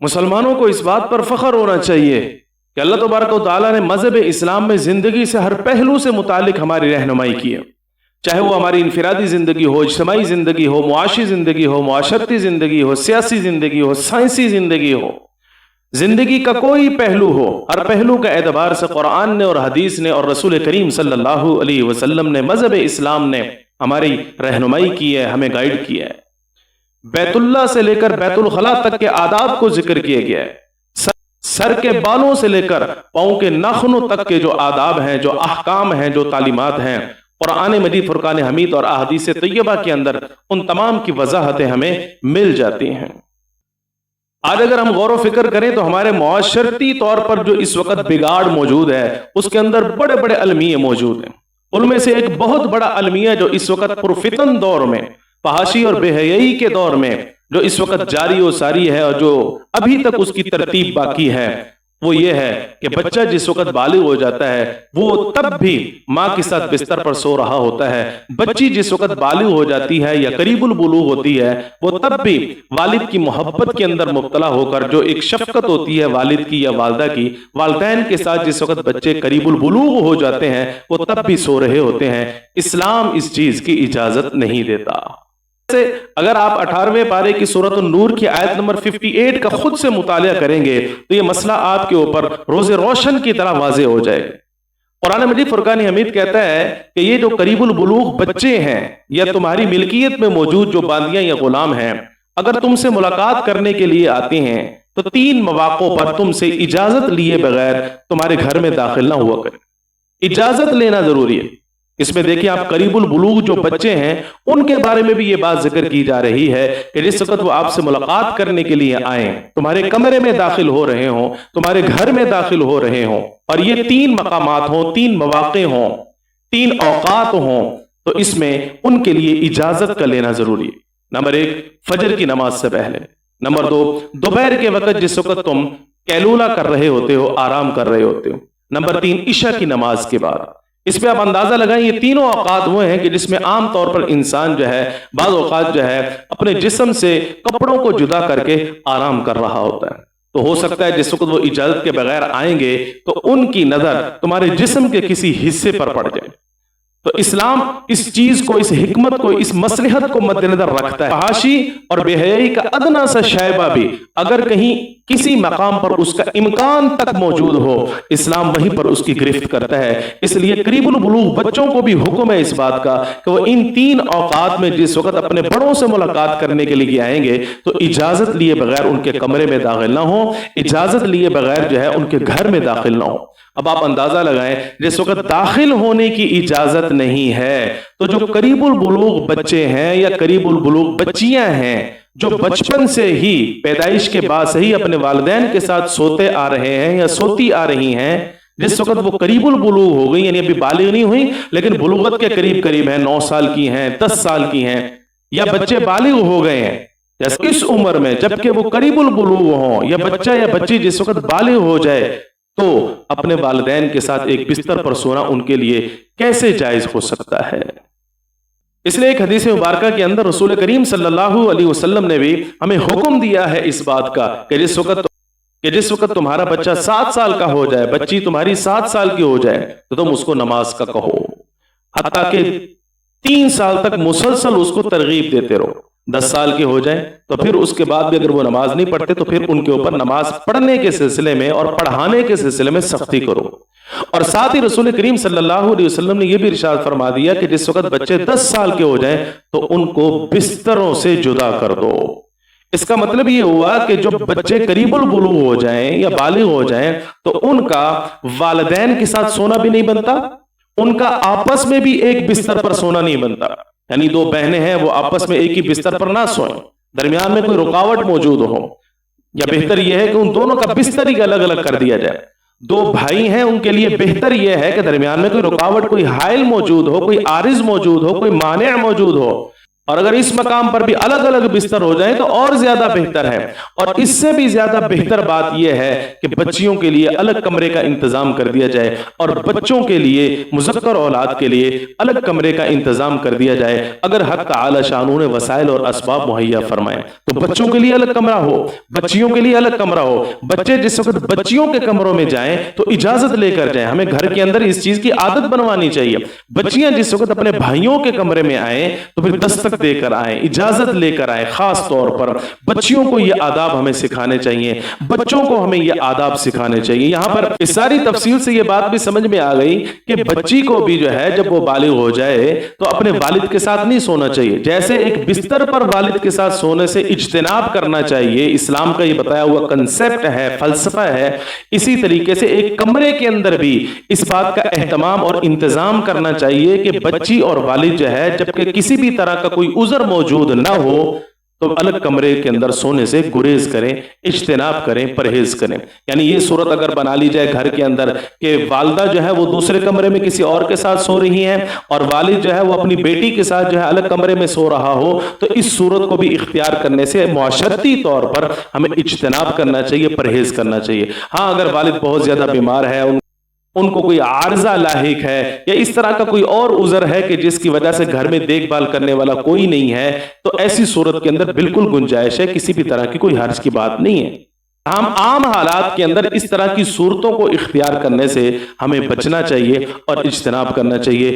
मुसलमानों को इस बात पर फख्र होना चाहिए कि अल्लाह तबारक व तआला ने मज़हब इस्लाम में ज़िंदगी से हर पहलू से मुतालिक हमारी रहनुमाई की है। चाहे वो हमारी इनफरादी ज़िंदगी हो, इज्तिमाई ज़िंदगी हो, मुआशी ज़िंदगी हो, मुआशरती ज़िंदगी हो, सियासी ज़िंदगी हो, साइंसी ज़िंदगी हो, ज़िंदगी का कोई पहलू हो, हर पहलू का एतबार से कुरान ने और हदीस ने और रसूल करीम सल्लल्लाहु अलैहि वसल्लम ने, मज़हब इस्लाम ने हमारी रहनुमाई की है, हमें गाइड किया है। बैतुल्लाह से लेकर बैतुल खला तक के आदाब को जिक्र किया गया है। सर के बालों से लेकर पाँव के नाखूनों तक के जो आदाब हैं, जो अहकाम हैं, जो तालीमात हैं, कुरान मजीद, फुरकान हमीद और अहादीस तैयबा के अंदर उन तमाम की वजाहतें हमें मिल जाती हैं। आज अगर हम गौर व फिक्र करें तो हमारे मुआशरती तौर पर जो इस वक्त बिगाड़ मौजूद है उसके अंदर बड़े बड़े अलमिये मौजूद हैं। उनमें से एक बहुत बड़ा अलमिया जो इस वक्त पुरफितन दौर में, फहाशी और बेहयाई के दौर में जो इस वक्त जारी और सारी है और जो अभी तक उसकी तरतीब बाकी है, वो ये है कि बच्चा जिस वक्त बालिग हो जाता है वो तब भी माँ के साथ बिस्तर पर सो रहा होता है। बच्ची जिस वक्त बालिग हो जाती है या करीबुल बुलूग होती है वो तब भी वालिद की मोहब्बत के अंदर मुब्तला होकर, जो एक शफकत होती है वालिद की या वालदा की, वालदैन के साथ जिस वक्त बच्चे करीबुल बुलूग हो जाते हैं वो तब भी सो रहे होते हैं। इस्लाम इस चीज की इजाजत नहीं देता। अगर आप 18वें पारे की सूरत नूर की आयत नंबर 58 का खुद से मुतालिया करेंगे तो ये मसला आपके ऊपर रोज़े रोशन की तरह वाज़े हो जाएगा। कुरान मजीद फुरकान हमीद कहता है कि ये जो करीबुल बुलूग बच्चे हैं या तुम्हारी मिल्कियत में मौजूद जो बांदियां या गुलाम हैं, अगर तुमसे मुलाकात करने के लिए आते हैं तो 3 मौक़ों पर तुमसे इजाजत लिए बगैर तुम्हारे घर में दाखिल ना हुआ करें। इजाजत लेना जरूरी है। इसमें देखिए आप करीबुल बुलूग जो बच्चे हैं उनके बारे में भी ये बात जिक्र की जा रही है कि जिस वक्त वो आपसे मुलाकात करने के लिए आए, तुम्हारे कमरे में दाखिल हो रहे हों, तुम्हारे घर में दाखिल हो रहे हों, और ये 3 मकामात हों, 3 मौक़े हों, 3 औक़ात हों, तो इसमें उनके लिए इजाजत का लेना जरूरी है। नंबर 1 फजर की नमाज से पहले। नंबर 2 दोपहर के वक्त जिस वक्त तुम कैलूला कर रहे होते हो, आराम कर रहे होते हो। नंबर 3 इशा की नमाज के बाद। इस पे आप अंदाजा लगाएं ये तीनों औकात वो हैं कि जिसमें आम तौर पर इंसान जो है बाज़ औकात जो है अपने जिस्म से कपड़ों को जुदा करके आराम कर रहा होता है। तो हो सकता है जिस वक्त वो इजाजत के बगैर आएंगे तो उनकी नजर तुम्हारे जिस्म के किसी हिस्से पर पड़ जाए। तो इस्लाम इस चीज को, इस हिकमत को, इस मसलहत को मद्देनजर रखता है। फहाशी और बेहयाई का अदना सा शायबा भी अगर कहीं किसी मकाम पर उसका इम्कान तक मौजूद हो, इस्लाम वहीं पर उसकी गिरफ्त करता है। इसलिए करीबुल बुलूग बच्चों को भी हुक्म है इस बात का कि वो इन 3 औकात में जिस वक्त अपने बड़ों से मुलाकात करने के लिए आएंगे तो इजाजत लिए बगैर उनके कमरे में दाखिल ना हो, इजाजत लिए बगैर जो है उनके घर में दाखिल ना हो। अब आप अंदाजा लगाएं जिस वक्त दाखिल होने की इजाजत नहीं है तो जो करीबुल बुलूग बच्चे हैं या करीबुल बुलूग बच्चियां हैं जो बचपन से ही, पैदाइश के बाद से ही अपने वालिदैन के साथ सोते आ रहे हैं या सोती आ रही हैं, जिस वक्त वो करीबुल बुलूग हो गई, यानी अभी बालिग नहीं हुई लेकिन बुलूगत के करीब करीब है, 9 साल की हैं, 10 साल की हैं, या बच्चे बालिग हो गए हैं, जैसे इस उम्र में जबकि वो करीबुल बुलूग हो, या बच्चा या बच्ची जिस वक्त बालिग हो जाए तो अपने वालिदैन के साथ एक बिस्तर पर सोना उनके लिए कैसे जायज हो सकता है। इसलिए एक हदीस मुबारका के अंदर रसूल करीम सल्लल्लाहु अलैहि वसल्लम ने भी हमें हुक्म दिया है इस बात का कि जिस वक्त तुम्हारा बच्चा 7 साल का हो जाए, बच्ची तुम्हारी 7 साल की हो जाए तो तुम उसको नमाज का कहो, हत्ता कि 3 साल तक मुसलसल उसको तरगीब देते रहो। 10 साल के हो जाए तो फिर उसके बाद भी अगर वो नमाज नहीं पढ़ते तो फिर उनके ऊपर नमाज पढ़ने के सिलसिले में और पढ़ाने के सिलसिले में सख्ती करो। और साथ ही रसूल करीम सल्लल्लाहु अलैहि वसल्लम ने यह भी इरशाद फरमा दिया कि जिस वक्त बच्चे 10 साल के हो जाएं तो उनको बिस्तरों से जुदा कर दो। इसका मतलब ये हुआ कि जो बच्चे करीबुल बुलूग हो जाएं या बालिग हो जाएं तो उनका वालिदैन के साथ सोना भी नहीं बनता, उनका आपस में भी एक बिस्तर पर सोना नहीं बनता। यानी 2 बहनें हैं वो आपस में एक ही बिस्तर पर ना सोएं, दरमियान में कोई रुकावट मौजूद हो, या बेहतर यह है कि उन दोनों का बिस्तर ही अलग अलग कर दिया जाए। 2 भाई हैं उनके लिए बेहतर यह है कि दरमियान में कोई रुकावट, कोई हाइल मौजूद हो, कोई आरिज मौजूद हो, कोई माने मौजूद हो, اور اگر اس مقام پر بھی الگ الگ بستر ہو جائیں تو اور زیادہ بہتر ہے۔ اور اس سے بھی زیادہ بہتر بات یہ ہے کہ بچیوں کے لیے الگ کمرے کا انتظام کر دیا جائے، اور بچوں کے لیے، مذکر اولاد کے لیے الگ کمرے کا انتظام کر دیا جائے اگر حق تعالی شانہ نے وسائل اور اسباب مہیا فرمائے تو بچوں کے لیے الگ کمرہ ہو، بچیوں کے لیے الگ کمرہ ہو۔ بچے جس وقت بچیوں کے کمروں میں جائیں تو اجازت لے کر جائیں، ہمیں گھر کے اندر اس چیز کی عادت بنوانی چاہیے۔ بچیاں جس وقت اپنے بھائیوں کے کمرے میں آئیں تو پھر دستک دے کر آئیں، اجازت لے کر آئیں۔ خاص طور پر بچیوں کو یہ آداب ہمیں سکھانے چاہیے، بچوں کو ہمیں یہ آداب سکھانے چاہیے۔ یہاں پر اس ساری تفصیل سے یہ بات بھی سمجھ میں آ گئی کہ بچی کو بھی جو ہے جب وہ بالغ ہو جائے تو اپنے والد کے ساتھ نہیں سونا چاہیے، جیسے ایک بستر پر والد کے ساتھ سونے سے اجتناب کرنا چاہیے، اسلام کا یہ بتایا ہوا کنسپٹ ہے، فلسفہ ہے، اسی طریقے سے ایک کمرے کے اندر بھی اس بات کا اہتمام اور انتظام کرنا چاہیے کہ بچی اور والد جو ہے جبکہ کسی بھی طرح کا کوئی عذر موجود نہ ہو تو الگ کمرے کے اندر سونے سے گریز کریں، اجتناب کریں، پرہیز کریں۔ یعنی یہ صورت اگر بنا لی جائے گھر کے اندر کہ والدہ جو ہے وہ دوسرے کمرے میں کسی اور کے ساتھ سو رہی ہیں اور والد جو ہے وہ اپنی بیٹی کے ساتھ جو ہے الگ کمرے میں سو رہا ہو، تو اس صورت کو بھی اختیار کرنے سے معاشرتی طور پر ہمیں اجتناب کرنا چاہیے، پرہیز کرنا چاہیے۔ ہاں اگر والد بہت زیادہ بیمار ہے، ان کو کوئی عارضہ لاحق ہے یا اس طرح کا کوئی اور عذر ہے کہ جس کی وجہ سے گھر میں دیکھ بھال کرنے والا کوئی نہیں ہے، تو ایسی صورت کے اندر بالکل گنجائش ہے، کسی بھی طرح کی کوئی حرج کی بات نہیں ہے۔ ہم عام حالات کے اندر اس طرح کی صورتوں کو اختیار کرنے سے ہمیں بچنا چاہیے اور اجتناب کرنا چاہیے۔